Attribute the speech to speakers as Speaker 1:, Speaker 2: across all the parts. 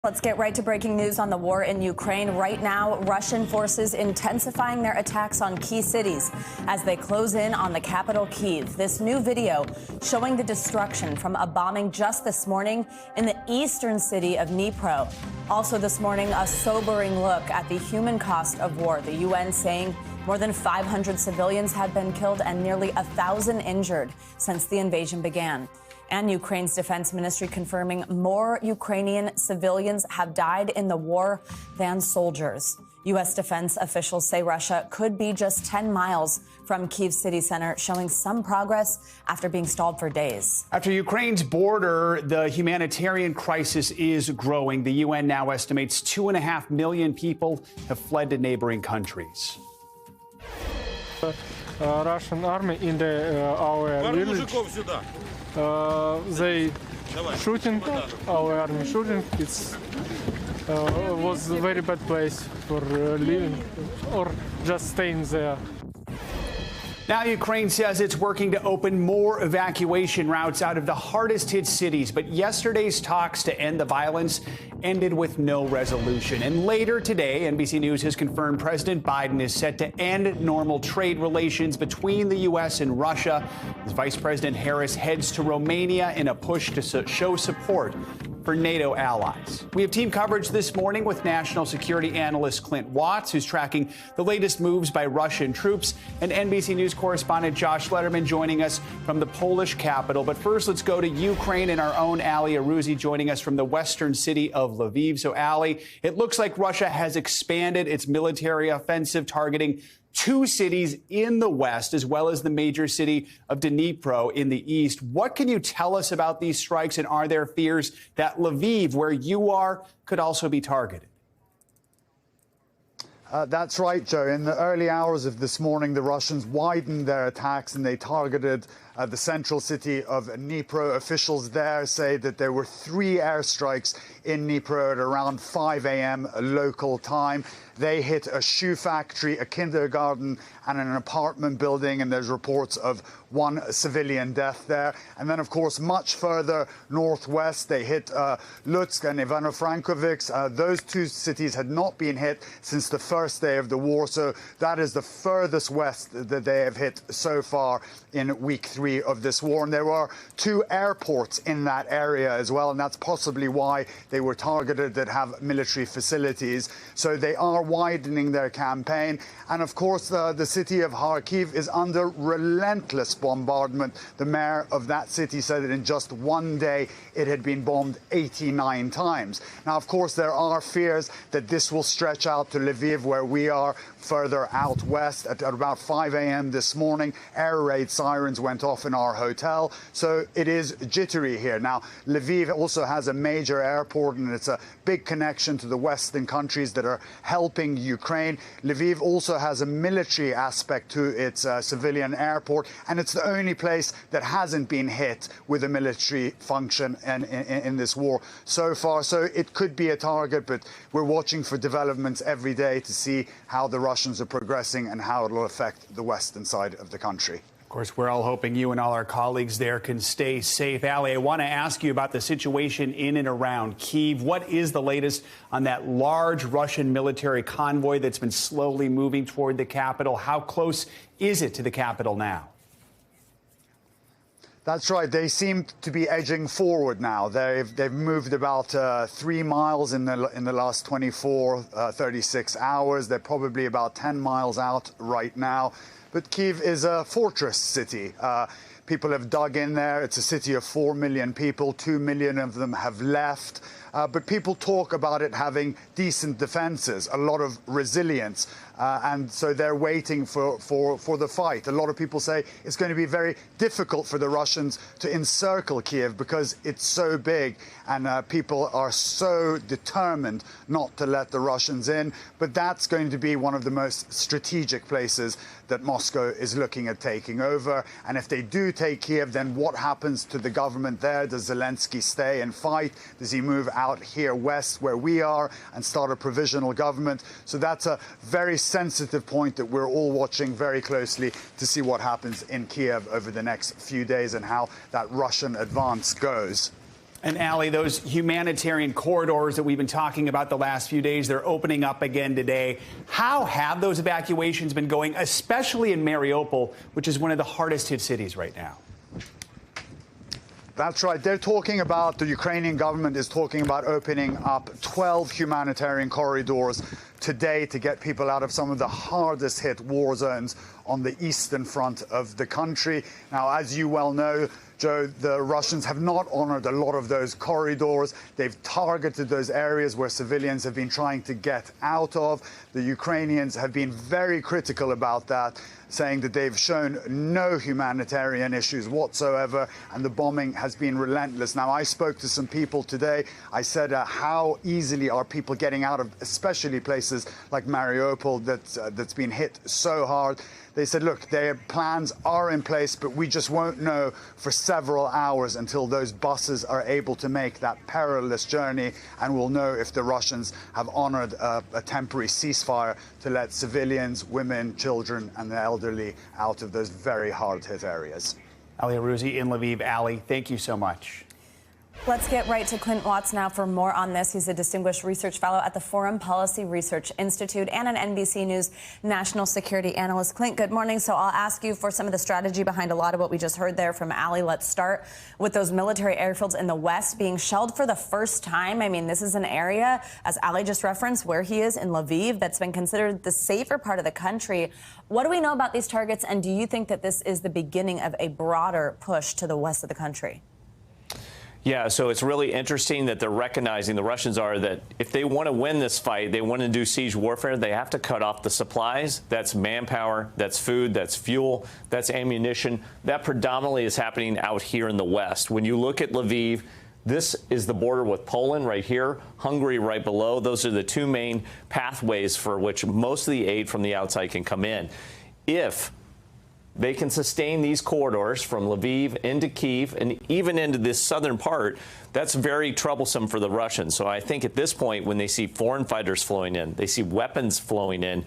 Speaker 1: Let's get right to breaking news on the war in Ukraine. Right now, Russian forces intensifying their attacks on key cities as they close in on the capital, Kyiv. This new video showing the destruction from a bombing just this morning in the eastern city of Dnipro. Also this morning, a sobering look at the human cost of war. The UN saying more than 500 civilians have been killed and nearly 1,000 injured since the invasion began. And Ukraine's defense ministry confirming more Ukrainian civilians have died in the war than soldiers. U.S. defense officials say Russia could be just 10 miles from Kyiv city center, showing some progress after being stalled for days.
Speaker 2: After Ukraine's border, the humanitarian crisis is growing. The UN now estimates 2.5 million people have fled to neighboring countries.
Speaker 3: Russian army in our village. They shooting, our army shooting. It was a very bad place for living or just staying there.
Speaker 2: Now Ukraine says it's working to open more evacuation routes out of the hardest hit cities. But yesterday's talks to end the violence ended with no resolution. And later today, NBC News has confirmed President Biden is set to end normal trade relations between the U.S. and Russia as Vice President Harris heads to Romania in a push to show support for NATO allies. We have team coverage this morning with national security analyst Clint Watts, who's tracking the latest moves by Russian troops, and NBC News correspondent Josh Letterman joining us from the Polish capital. But first, let's go to Ukraine and our own Ali Arouzi joining us from the western city of Lviv. So, Ali, it looks like Russia has expanded its military offensive, targeting two cities in the west, as well as the major city of Dnipro in the east. What can you tell us about these strikes, and are there fears that Lviv, where you are, could also be targeted?
Speaker 4: That's right, Joe. In the early hours of this morning, the Russians widened their attacks and they targeted the central city of Dnipro. Officials there say that there were 3 airstrikes in Dnipro at around 5 a.m. local time. They hit a shoe factory, a kindergarten, and an apartment building, and there's reports of 1 civilian death there. And then, of course, much further northwest, they hit Lutsk and Ivano-Frankivsk. Those 2 cities had not been hit since the first day of the war, so that is the furthest west that they have hit so far in week 3 of this war. And there were 2 airports in that area as well, and that's possibly why they were targeted, that have military facilities. So they are widening their campaign. And of course, the city of Kyiv is under relentless bombardment. The mayor of that city said that in just 1 day, it had been bombed 89 times. Now, of course, there are fears that this will stretch out to Lviv, where we are, further out west. At about 5 a.m. this morning, air raid sirens went off in our hotel. So it is jittery here. Now, Lviv also has a major airport, and it's a big connection to the Western countries that are helping Ukraine. Lviv also has a military aspect to its civilian airport, and it's the only place that hasn't been hit with a military function in this war so far. So it could be a target, but we're watching for developments every day to see how the Russians are progressing and how it will affect the western side of the country.
Speaker 2: Of course, we're all hoping you and all our colleagues there can stay safe. Ali, I want to ask you about the situation in and around Kyiv. What is the latest on that large Russian military convoy that's been slowly moving toward the capital? How close is it to the capital now?
Speaker 4: That's right. They seem to be edging forward now. They've moved about 3 miles in the last 36 hours. They're probably about 10 miles out right now. But Kyiv is a fortress city. People have dug in there. It's a city of 4 million people. 2 million of them have left. But people talk about it having decent defenses, a lot of resilience. And so they're waiting for the fight. A lot of people say it's going to be very difficult for the Russians to encircle Kyiv because it's so big and people are so determined not to let the Russians in. But that's going to be one of the most strategic places that Moscow is looking at taking over. And if they do take Kyiv, then what happens to the government there? Does Zelensky stay and fight? Does he move out here west where we are and start a provisional government? So that's a very sensitive point that we're all watching very closely to see what happens in Kyiv over the next few days and how that Russian advance goes.
Speaker 2: And Allie, those humanitarian corridors that we've been talking about the last few days, they're opening up again today. How have those evacuations been going, especially in Mariupol, which is one of the hardest hit cities right now?
Speaker 4: That's right. They're talking about, the Ukrainian government is talking about opening up 12 humanitarian corridors today to get people out of some of the hardest hit war zones on the eastern front of the country. Now, as you well know, Joe, the Russians have not honored a lot of those corridors. They've targeted those areas where civilians have been trying to get out of. The Ukrainians have been very critical about that, saying that they've shown no humanitarian issues whatsoever, and the bombing has been relentless. Now, I spoke to some people today. I said, how easily are people getting out of, especially places like Mariupol that's been hit so hard? They said, look, their plans are in place, but we just won't know for several hours until those buses are able to make that perilous journey, and we'll know if the Russians have honored a temporary ceasefire to let civilians, women, children, and the elderly out of those very hard-hit areas.
Speaker 2: Ali Arouzi in Lviv. Ali, thank you so much.
Speaker 1: Let's get right to Clint Watts now for more on this. He's a distinguished research fellow at the Foreign Policy Research Institute and an NBC News national security analyst. Clint, good morning. So I'll ask you for some of the strategy behind a lot of what we just heard there from Ali. Let's start with those military airfields in the West being shelled for the first time. I mean, this is an area, as Ali just referenced, where he is in Lviv, that's been considered the safer part of the country. What do we know about these targets, and do you think that this is the beginning of a broader push to the west of the country?
Speaker 5: Yeah, so it's really interesting that they're recognizing, the Russians are, that if they want to win this fight, they want to do siege warfare, they have to cut off the supplies. That's manpower, that's food, that's fuel, that's ammunition. That predominantly is happening out here in the West. When you look at Lviv, this is the border with Poland right here, Hungary right below. Those are the two main pathways for which most of the aid from the outside can come in. If they can sustain these corridors from Lviv into Kyiv and even into this southern part, that's very troublesome for the Russians. So I think at this point, when they see foreign fighters flowing in, they see weapons flowing in,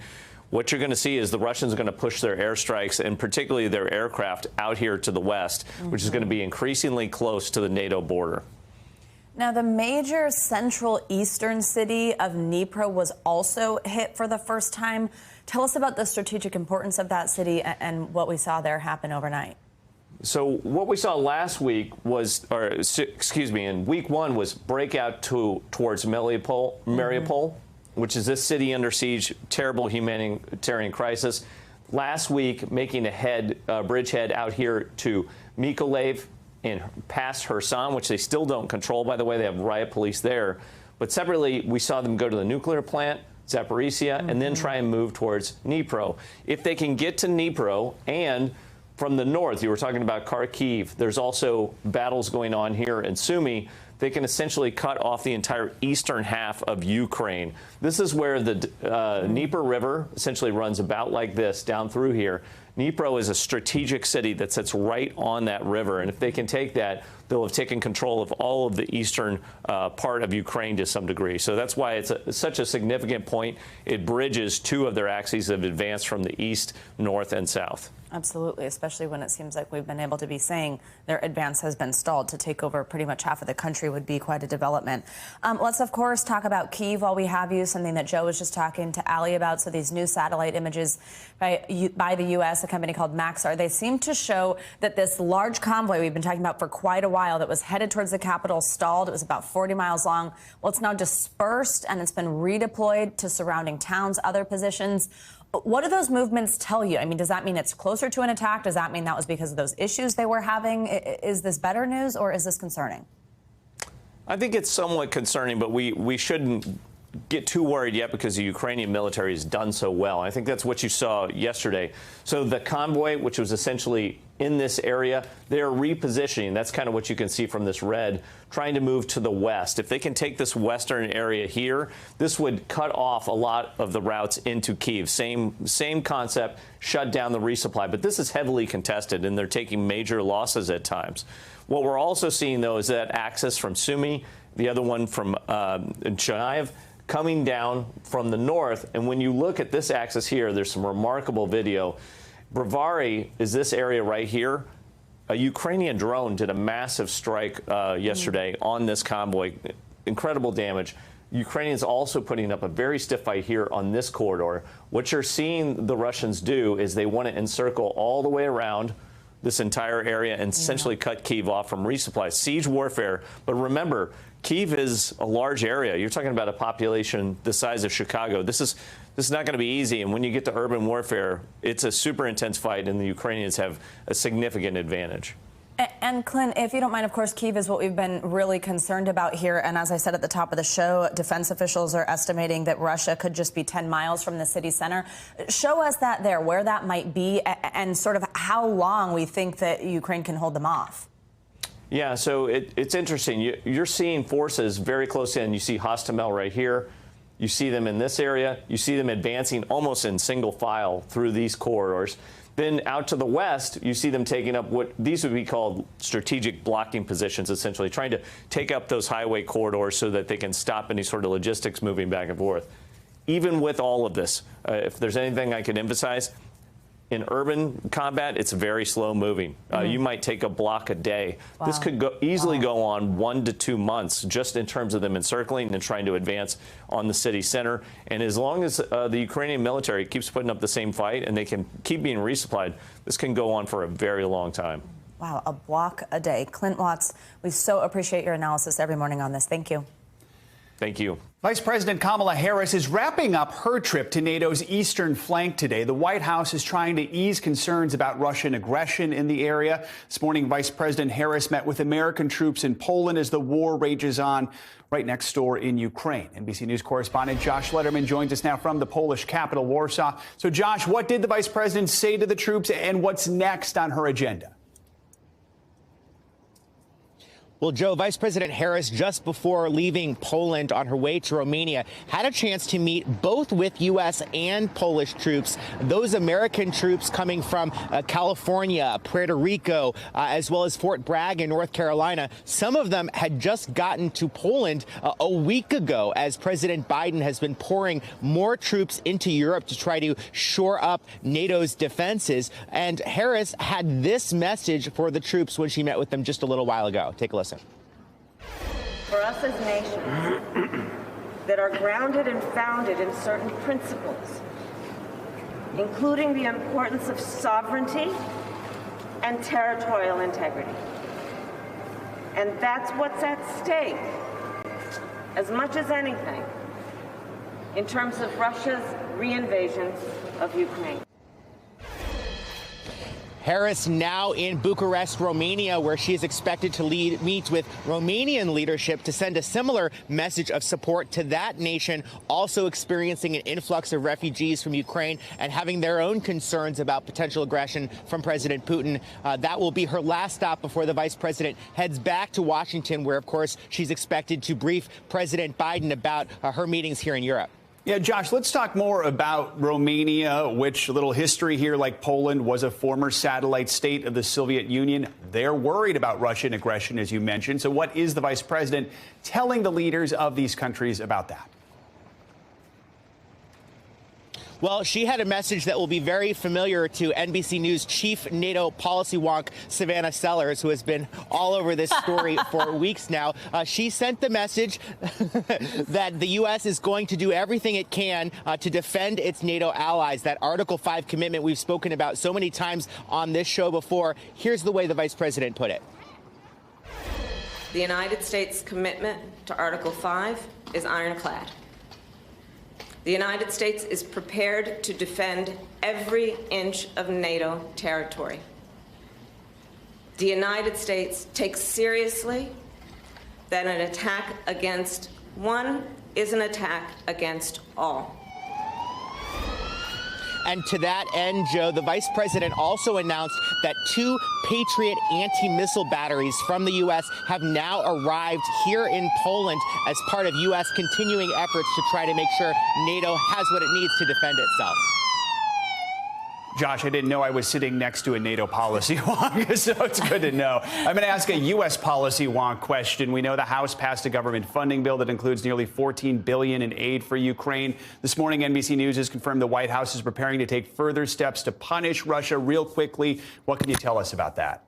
Speaker 5: what you're going to see is the Russians are going to push their airstrikes and particularly their aircraft out here to the west, which is going to be increasingly close to the NATO border.
Speaker 1: Now, the major central eastern city of Dnipro was also hit for the first time. Tell us about the strategic importance of that city and what we saw there happen overnight.
Speaker 5: So what we saw last week was, in week one, was breakout towards Mariupol, which is this city under siege, terrible humanitarian crisis. Last week, making a bridgehead out here to Mykolaiv and past Kherson, which they still don't control. By the way, they have riot police there. But separately, we saw them go to the nuclear plant, Zaporizhia, and then try and move towards Dnipro. If they can get to Dnipro, and from the north, you were talking about Kyiv, there's also battles going on here in Sumy, they can essentially cut off the entire eastern half of Ukraine. This is where the Dnieper River essentially runs about like this down through here. Dnipro is a strategic city that sits right on that river, and if they can take that, they'll have taken control of all of the eastern part of Ukraine to some degree. So that's why it's such a significant point. It bridges two of their axes of advance from the east, north, and south.
Speaker 1: Absolutely, especially when it seems like we've been able to be saying their advance has been stalled. To take over pretty much half of the country would be quite a development. Let's, of course, talk about Kyiv while we have you, something that Joe was just talking to Ali about. So these new satellite images by the U.S., a company called Maxar, they seem to show that this large convoy we've been talking about for quite a while that was headed towards the capital stalled. It was about 40 miles long. Well, it's now dispersed, and it's been redeployed to surrounding towns, other positions. What do those movements tell you? I mean, does that mean it's closer to an attack? Does that mean that was because of those issues they were having? Is this better news, or is this concerning?
Speaker 5: I think it's somewhat concerning, but we shouldn't get too worried yet because the Ukrainian military has done so well. I think that's what you saw yesterday. So the convoy, which was essentially in this area, they're repositioning. That's kind of what you can see from this red, trying to move to the west. If they can take this western area here, this would cut off a lot of the routes into Kyiv. Same concept, shut down the resupply. But this is heavily contested, and they're taking major losses at times. What we're also seeing, though, is that axis from Sumy, the other one from Kyiv, coming down from the north. And when you look at this axis here, there's some remarkable video. Brovary is this area right here. A Ukrainian drone did a massive strike yesterday on this convoy. Incredible damage. Ukrainians also putting up a very stiff fight here on this corridor. What you're seeing the Russians do is they want to encircle all the way around this entire area and essentially cut Kyiv off from resupply. Siege warfare. But remember, Kyiv is a large area. You're talking about a population the size of Chicago. This is not going to be easy. And when you get to urban warfare, it's a super intense fight, and the Ukrainians have a significant advantage.
Speaker 1: And Clint, if you don't mind, of course, Kyiv is what we've been really concerned about here. And as I said at the top of the show, defense officials are estimating that Russia could just be 10 miles from the city center. Show us that there, where that might be, and sort of how long we think that Ukraine can hold them off.
Speaker 5: Yeah, so it's interesting. You're seeing forces very close in. You see Hostomel right here. You see them in this area. You see them advancing almost in single file through these corridors. Then out to the west, you see them taking up what these would be called strategic blocking positions, essentially trying to take up those highway corridors so that they can stop any sort of logistics moving back and forth. Even with all of this, if there's anything I can emphasize, in urban combat, it's very slow moving. You might take a block a day. Wow. This could easily go on 1 to 2 months just in terms of them encircling and trying to advance on the city center. And as long as the Ukrainian military keeps putting up the same fight and they can keep being resupplied, this can go on for a very long time.
Speaker 1: Wow, a block a day. Clint Watts, we so appreciate your analysis every morning on this. Thank you.
Speaker 5: Thank you.
Speaker 2: Vice President Kamala Harris is wrapping up her trip to NATO's eastern flank today. The White House is trying to ease concerns about Russian aggression in the area. This morning, Vice President Harris met with American troops in Poland as the war rages on right next door in Ukraine. NBC News correspondent Josh Letterman joins us now from the Polish capital, Warsaw. So, Josh, what did the Vice President say to the troops, and what's next on her agenda?
Speaker 6: Well, Joe, Vice President Harris, just before leaving Poland on her way to Romania, had a chance to meet both with U.S. and Polish troops. Those American troops coming from California, Puerto Rico, as well as Fort Bragg in North Carolina. Some of them had just gotten to Poland a week ago, as President Biden has been pouring more troops into Europe to try to shore up NATO's defenses. And Harris had this message for the troops when she met with them just a little while ago. Take a listen.
Speaker 7: For us as nations that are grounded and founded in certain principles, including the importance of sovereignty and territorial integrity. And that's what's at stake, as much as anything, in terms of Russia's reinvasion of Ukraine.
Speaker 6: Harris now in Bucharest, Romania, where she is expected to meet with Romanian leadership to send a similar message of support to that nation, also experiencing an influx of refugees from Ukraine and having their own concerns about potential aggression from President Putin. That will be her last stop before the vice president heads back to Washington, where, of course, she's expected to brief President Biden about her meetings here in Europe.
Speaker 2: Yeah, Josh, let's talk more about Romania, which, a little history here, like Poland, was a former satellite state of the Soviet Union. They're worried about Russian aggression, as you mentioned. So what is the vice president telling the leaders of these countries about that?
Speaker 6: Well, she had a message that will be very familiar to NBC News chief NATO policy wonk Savannah Sellers, who has been all over this story for weeks now. She sent the message that the U.S. is going to do everything it can to defend its NATO allies. That Article 5 commitment we've spoken about so many times on this show before. Here's the way the vice president put it.
Speaker 7: The United States' commitment to Article 5 is ironclad. The United States is prepared to defend every inch of NATO territory. The United States takes seriously that an attack against one is an attack against all.
Speaker 6: And to that end, Joe, the vice president also announced that 2 Patriot anti-missile batteries from the U.S. have now arrived here in Poland as part of U.S. continuing efforts to try to make sure NATO has what it needs to defend itself.
Speaker 2: Josh, I didn't know I was sitting next to a NATO policy wonk, so it's good to know. I'm going to ask a U.S. policy wonk question. We know the House passed a government funding bill that includes nearly $14 billion in aid for Ukraine. This morning, NBC News has confirmed the White House is preparing to take further steps to punish Russia real quickly. What can you tell us about that?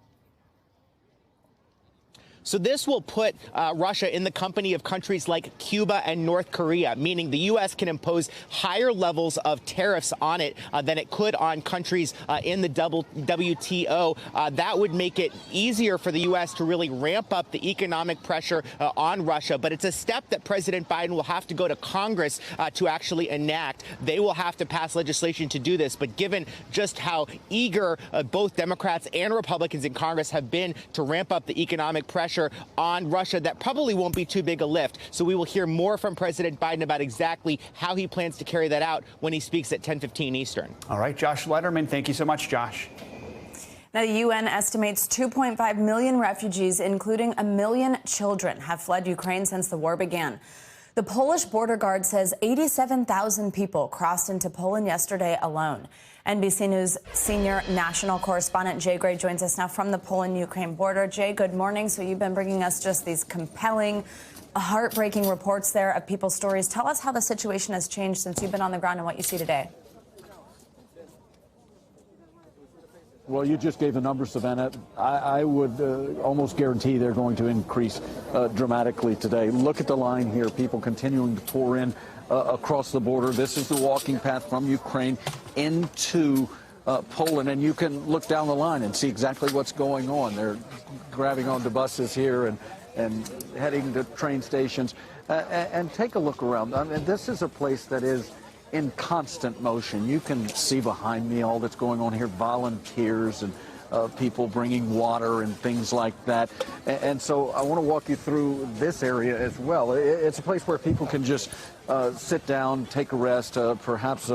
Speaker 6: So this will put Russia in the company of countries like Cuba and North Korea, meaning the U.S. can impose higher levels of tariffs on it than it could on countries in the WTO. That would make it easier for the U.S. to really ramp up the economic pressure on Russia. But it's a step that President Biden will have to go to Congress to actually enact. They will have to pass legislation to do this. But given just how eager both Democrats and Republicans in Congress have been to ramp up the economic pressure on Russia, that probably won't be too big a lift. So we will hear more from President Biden about exactly how he plans to carry that out when he speaks at 10:15 Eastern.
Speaker 2: All right, Josh Letterman. Thank you so much, Josh.
Speaker 1: Now, the UN estimates 2.5 million refugees, including 1 million children, have fled Ukraine since the war began. The Polish border guard says 87,000 people crossed into Poland yesterday alone. NBC News senior national correspondent Jay Gray joins us now from the Poland-Ukraine border. Jay, good morning. So you've been bringing us just these compelling, heartbreaking reports there of people's stories. Tell us how the situation has changed since you've been on the ground and what you see today.
Speaker 8: Well, you just gave the numbers, Savannah. I would almost guarantee they're going to increase dramatically today. Look at the line here. People continuing to pour in across the border. This is the walking path from Ukraine into Poland. And you can look down the line and see exactly what's going on. They're grabbing onto buses here and heading to train stations. And take a look around. I mean, this is a place that is in constant motion. You can see behind me all that's going on here, volunteers and people bringing water and things like that. And so I want to walk you through this area as well. It's a place where people can just sit down, take a rest, perhaps,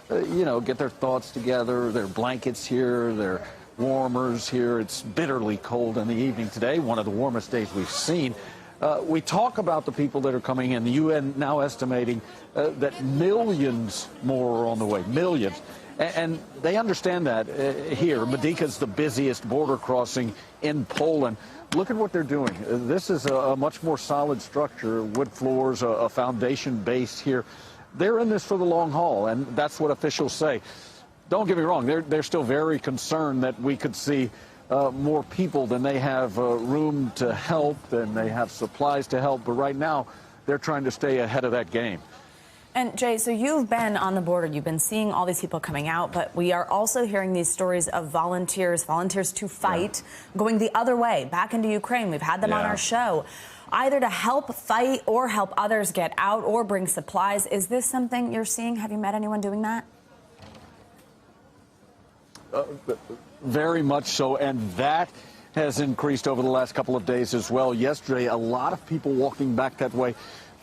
Speaker 8: get their thoughts together, their blankets here, their warmers here. It's bitterly cold in the evening today, one of the warmest days we've seen. We talk about the people that are coming in. The UN now estimating that millions more are on the way, millions. And they understand that here. Medyka is the busiest border crossing in Poland. Look at what they're doing. This is a much more solid structure, wood floors, a foundation base here. They're in this for the long haul, and that's what officials say. Don't get me wrong, they're still very concerned that we could see more people than they have room to help, and they have supplies to help. But right now, they're trying to stay ahead of that game.
Speaker 1: And Jay, so you've been on the border, you've been seeing all these people coming out, but we are also hearing these stories of volunteers to fight, going the other way, back into Ukraine. We've had them on our show, either to help fight or help others get out or bring supplies. Is this something you're seeing? Have you met anyone doing that?
Speaker 8: Very much so, and that has increased over the last couple of days as well. Yesterday, a lot of people walking back that way,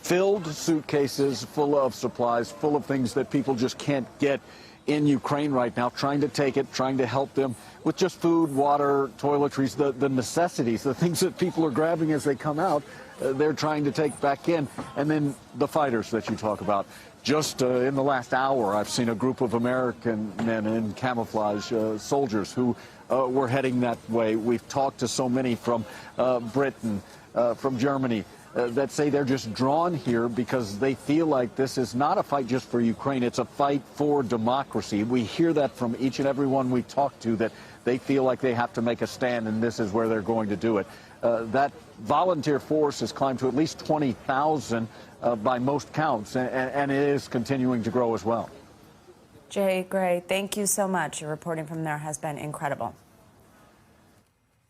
Speaker 8: filled suitcases full of supplies, full of things that people just can't get in Ukraine right now, trying to take it, trying to help them with just food, water, toiletries, the necessities, the things that people are grabbing as they come out, they're trying to take back in. And then the fighters that you talk about. Just in the last hour, I've seen a group of American men in camouflage, soldiers who were heading that way. We've talked to so many from Britain, from Germany, that say they're just drawn here because they feel like this is not a fight just for Ukraine. It's a fight for democracy. We hear that from each and every one we talk to, that they feel like they have to make a stand, and this is where they're going to do it. That volunteer force has climbed to at least 20,000 by most counts, and it is continuing to grow as well.
Speaker 1: Jay Gray, thank you so much. Your reporting from there has been incredible.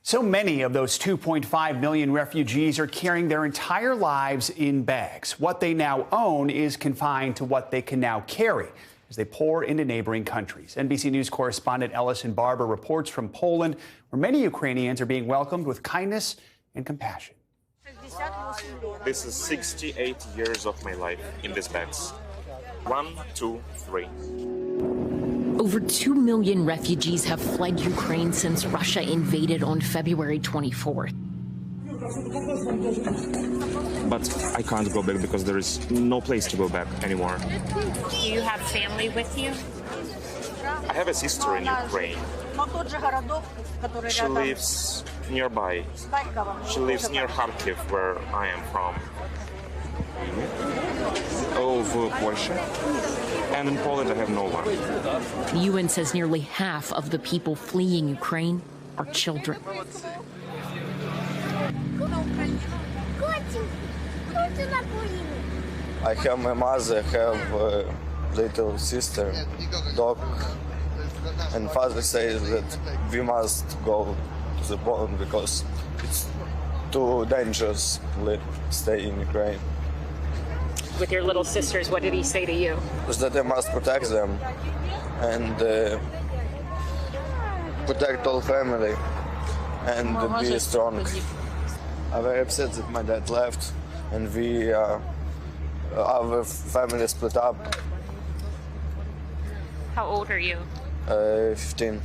Speaker 2: So many of those 2.5 million refugees are carrying their entire lives in bags. What they now own is confined to what they can now carry as they pour into neighboring countries. NBC News correspondent Ellison Barber reports from Poland, where many Ukrainians are being welcomed with kindness and compassion.
Speaker 9: This is 68 years of my life in these bags. 1, 2, 3.
Speaker 10: Over 2 million refugees have fled Ukraine since Russia invaded on February 24th.
Speaker 9: But I can't go back because there is no place to go back anymore.
Speaker 11: Do you have family with you?
Speaker 9: I have a sister in Ukraine. She lives nearby. She lives near Kyiv, where I am from. В Польше. And in Poland, I have no one.
Speaker 10: The UN says nearly half of the people fleeing Ukraine are children.
Speaker 12: I have my mother, have a little sister, dog, and father says that we must go to the Poland because it's too dangerous to stay in Ukraine.
Speaker 10: With your little sisters, what did he say to you?
Speaker 12: That I must protect them and protect all family and be strong. I'm very upset that my dad left and our family split up.
Speaker 11: How old are you?
Speaker 12: 15.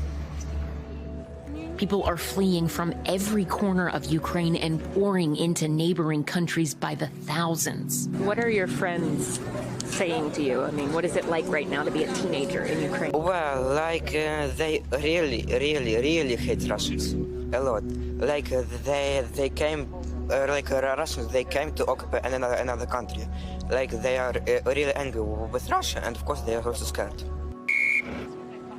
Speaker 10: People are fleeing from every corner of Ukraine and pouring into neighboring countries by the thousands. What are your friends saying to you? I mean, what is it like right now to be a teenager in Ukraine?
Speaker 13: Well, like they really hate Russians a lot. Like they came, like Russians, they came to occupy another country. Like they are really angry with Russia, and of course they are also scared.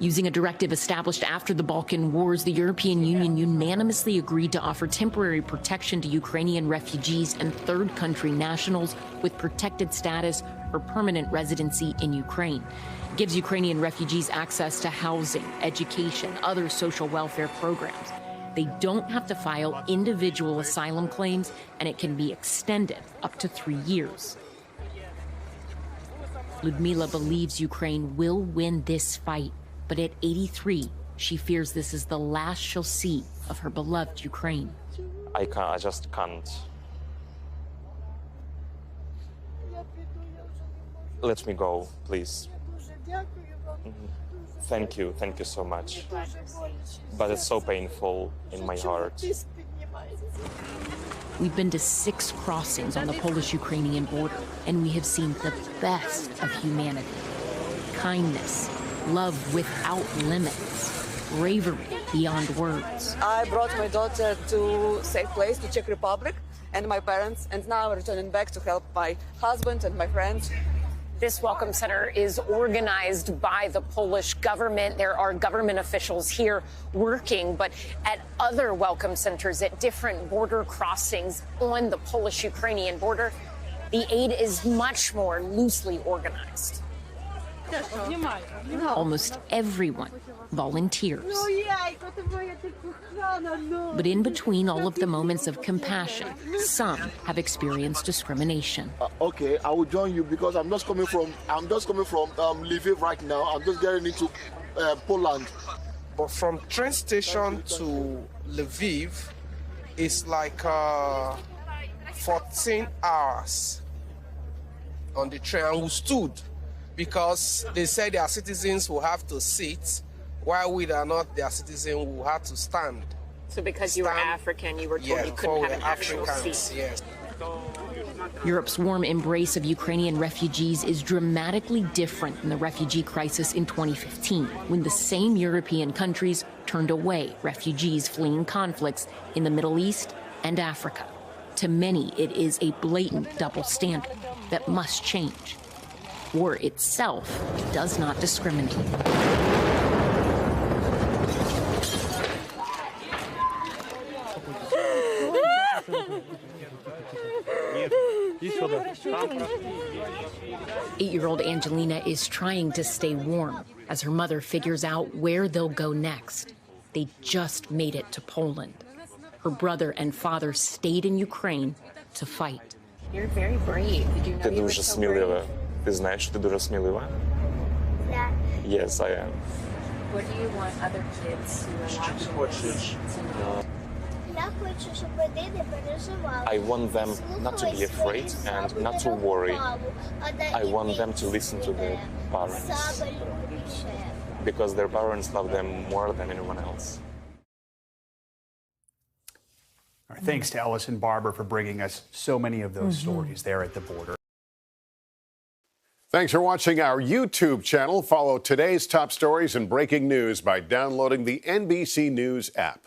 Speaker 10: Using a directive established after the Balkan Wars, the European Union unanimously agreed to offer temporary protection to Ukrainian refugees and third country nationals with protected status or permanent residency in Ukraine. It gives Ukrainian refugees access to housing, education, other social welfare programs. They don't have to file individual asylum claims, and it can be extended up to 3 years. Ludmila believes Ukraine will win this fight. But at 83, she fears this is the last she'll see of her beloved Ukraine.
Speaker 9: I just can't. Let me go, please. Thank you so much. But it's so painful in my heart.
Speaker 10: We've been to 6 crossings on the Polish-Ukrainian border, and we have seen the best of humanity. Kindness, love without limits, bravery beyond words.
Speaker 14: I brought my daughter to a safe place, to Czech Republic, and my parents, and now I'm returning back to help my husband and my friends.
Speaker 11: This welcome center is organized by the Polish government. There are government officials here working, but at other welcome centers at different border crossings on the Polish-Ukrainian border, the aid is much more loosely organized.
Speaker 10: Almost everyone volunteers. But in between all of the moments of compassion, some have experienced discrimination.
Speaker 15: Okay, I will join you because I'm just coming from Lviv right now. I'm just getting into Poland.
Speaker 16: But from train station to Lviv, it's like 14 hours on the train, and we stood because they said their citizens will have to sit, while we are not their citizens, we will have to stand.
Speaker 11: So because you were African, you were told you couldn't have an actual seat.
Speaker 16: Yes.
Speaker 10: Europe's warm embrace of Ukrainian refugees is dramatically different than the refugee crisis in 2015, when the same European countries turned away refugees fleeing conflicts in the Middle East and Africa. To many, it is a blatant double standard that must change. War itself does not discriminate. Eight-year-old Angelina is trying to stay warm as her mother figures out where they'll go next. They just made it to Poland. Her brother and father stayed in Ukraine to fight.
Speaker 11: You're very brave. Did you know you were so brave?
Speaker 9: Ти знаєш, що ти дуже смілива? Yes, I am.
Speaker 11: What do you want other kids who are watching this to know?
Speaker 9: I want them not to be afraid and not to worry. I want them to listen to their parents because their parents love them more than anyone else.
Speaker 2: All right, thanks to Ellis and Barbara for bringing us so many of those stories there at the border.
Speaker 17: Thanks for watching our YouTube channel. Follow today's top stories and breaking news by downloading the NBC News app.